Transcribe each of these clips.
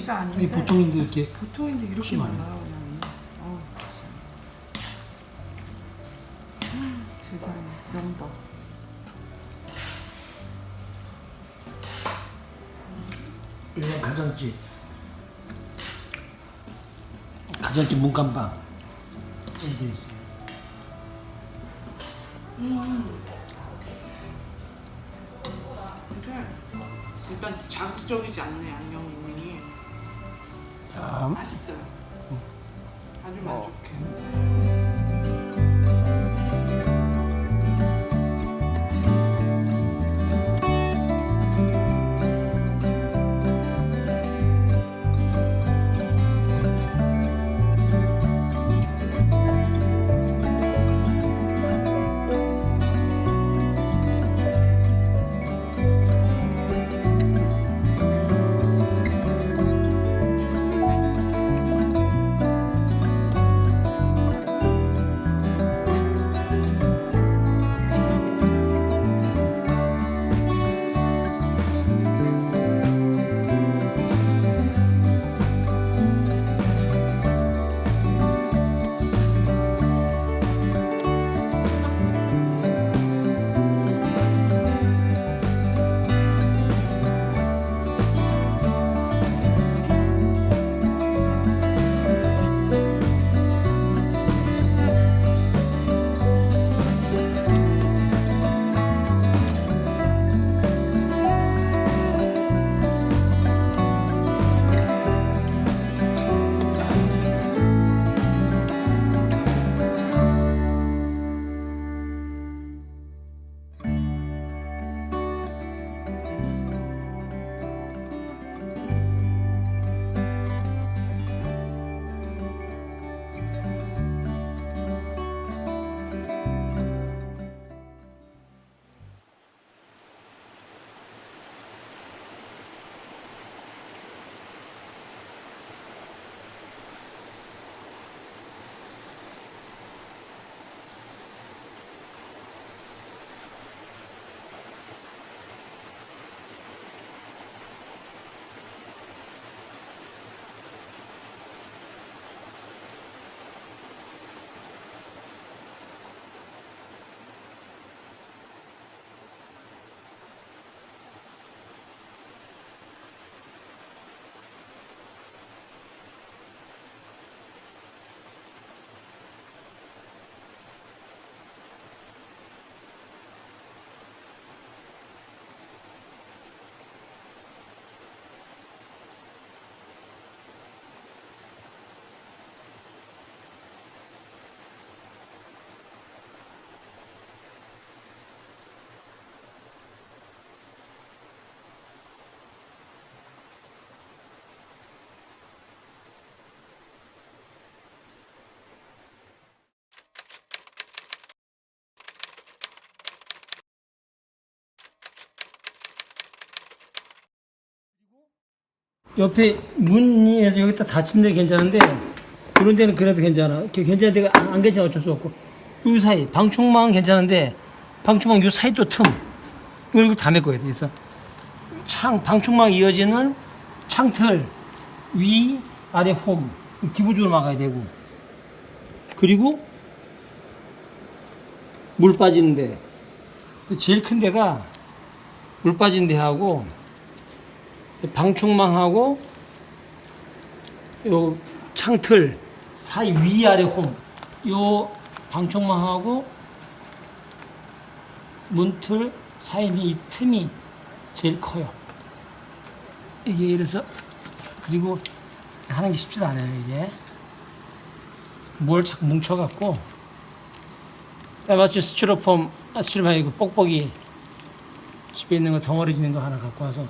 아니다 아닌데. 아니, 보통인데 이렇게 보통인데 이렇게 심하네. 많아요 그냥. 세상에 명박. 이건 가정집 문간방 이렇게 돼 있어요. 근데 일단 자극적이지 않네 양념이. 자, 맛있어요. 아주 만족해. 옆에 문에서 여기다 닫힌 데 괜찮은데 그런 데는 그래도 괜찮아. 괜찮은 데가 안 괜찮아 어쩔 수 없고 요 사이 방충망 괜찮은데 방충망 요 사이 또 틈 이걸 다 메꿔야 돼. 그래서 방충망 이어지는 창틀 위 아래 홈 기부적으로 막아야 되고 그리고 물 빠지는 데 제일 큰 데가 물 빠지는 데하고 방충망하고 요 창틀 사이 위아래 홈 요 방충망하고 문틀 사이 이 틈이 제일 커요. 이게 이래서 그리고 하는 게 쉽지도 않아요. 이게 뭘 자꾸 뭉쳐갖고 마치 스티로폼 아니고 뽁뽁이 집에 있는 거 덩어리지는 거 하나 갖고 와서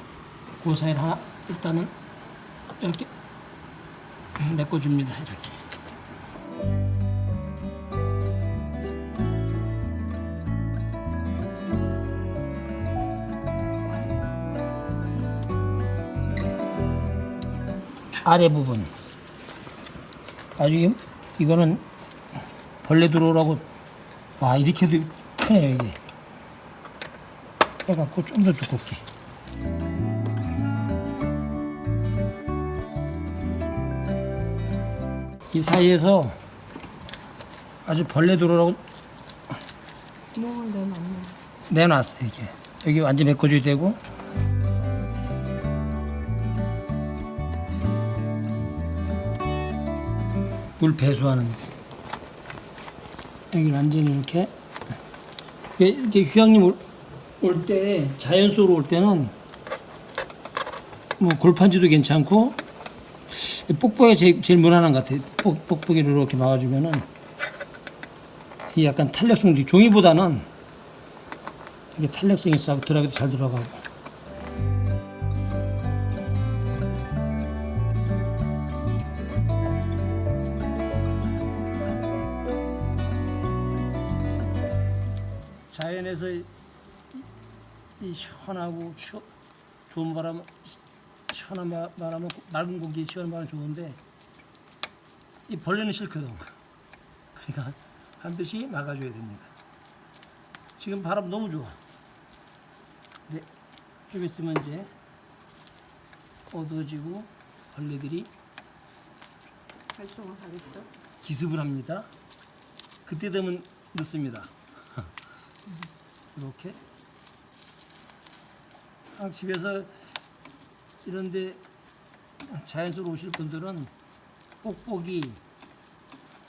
그 사이를 하나 일단은 이렇게 메꿔줍니다. 이렇게. 아래 부분. 나중에 이거는 벌레 들어오라고 와 이렇게도 크네요 이게. 해갖고 좀 더 두껍게. 이 사이에서 아주 벌레 들어오라고 구멍을 내놨네. 내놨어요. 이게 여기 완전 메꿔줘야 되고. 물 배수하는 거. 여기 완전히 이렇게 이렇게 휴양림 올 때 자연 속으로 올 때는 뭐 골판지도 괜찮고 뽁뽁이가 제일 무난한 것 같아요. 뽁뽁이를 이렇게 막아주면은 이 약간 탄력성도 종이보다는 이게 탄력성이 있어 들어가기도 잘 들어가고. 자연에서 이 시원하고 좋은 바람, 시원한 바람은 맑은 공기, 시원한 바람 좋은데 이 벌레는 싫거든. 그러니까 반드시 막아줘야 됩니다. 지금 바람 너무 좋아. 네, 좀 있으면 이제 어두워지고 벌레들이 활성화 하겠죠? 기습을 합니다. 그때 되면 늦습니다. 이렇게 집에서 이런데 자연스러워 오실 분들은 뽁뽁이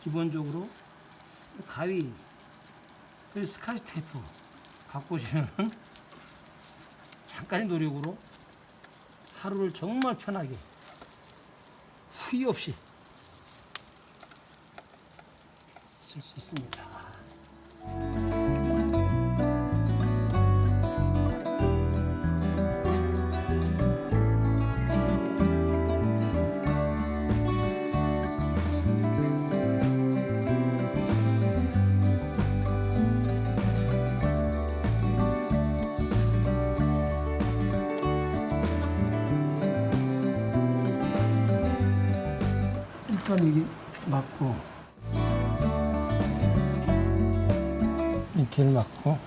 기본적으로 가위 그리고 스카치 테이프 갖고 오시면 잠깐의 노력으로 하루를 정말 편하게 후회 없이 쓸 수 있습니다. 일단 여기 맞고 밑에를 맞고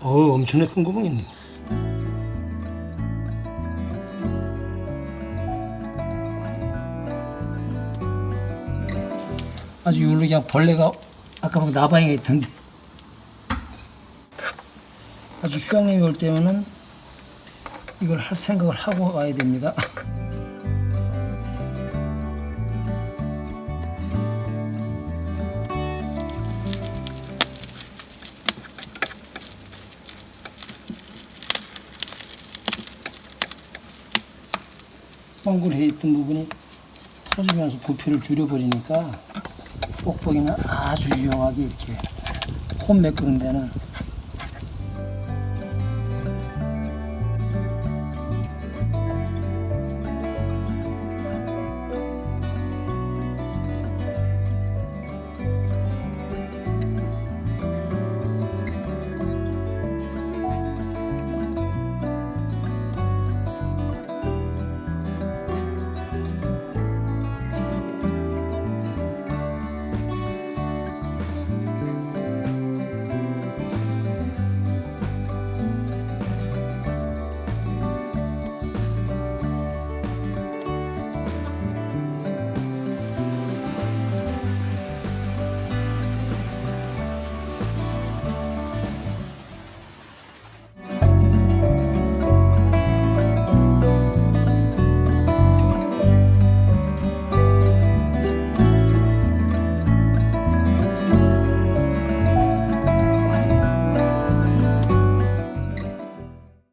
엄청나게 큰 구멍이 있네. 아주 이걸로 그냥 벌레가 아까 막 나방이가 있던데 아주 휴양림이 올 때면은 이걸 할 생각을 하고 와야 됩니다. 뻥글해 있던 부분이 터지면서 부피를 줄여버리니까 뽁뽁이는 아주 유용하게 이렇게 홈 메꾸는 데는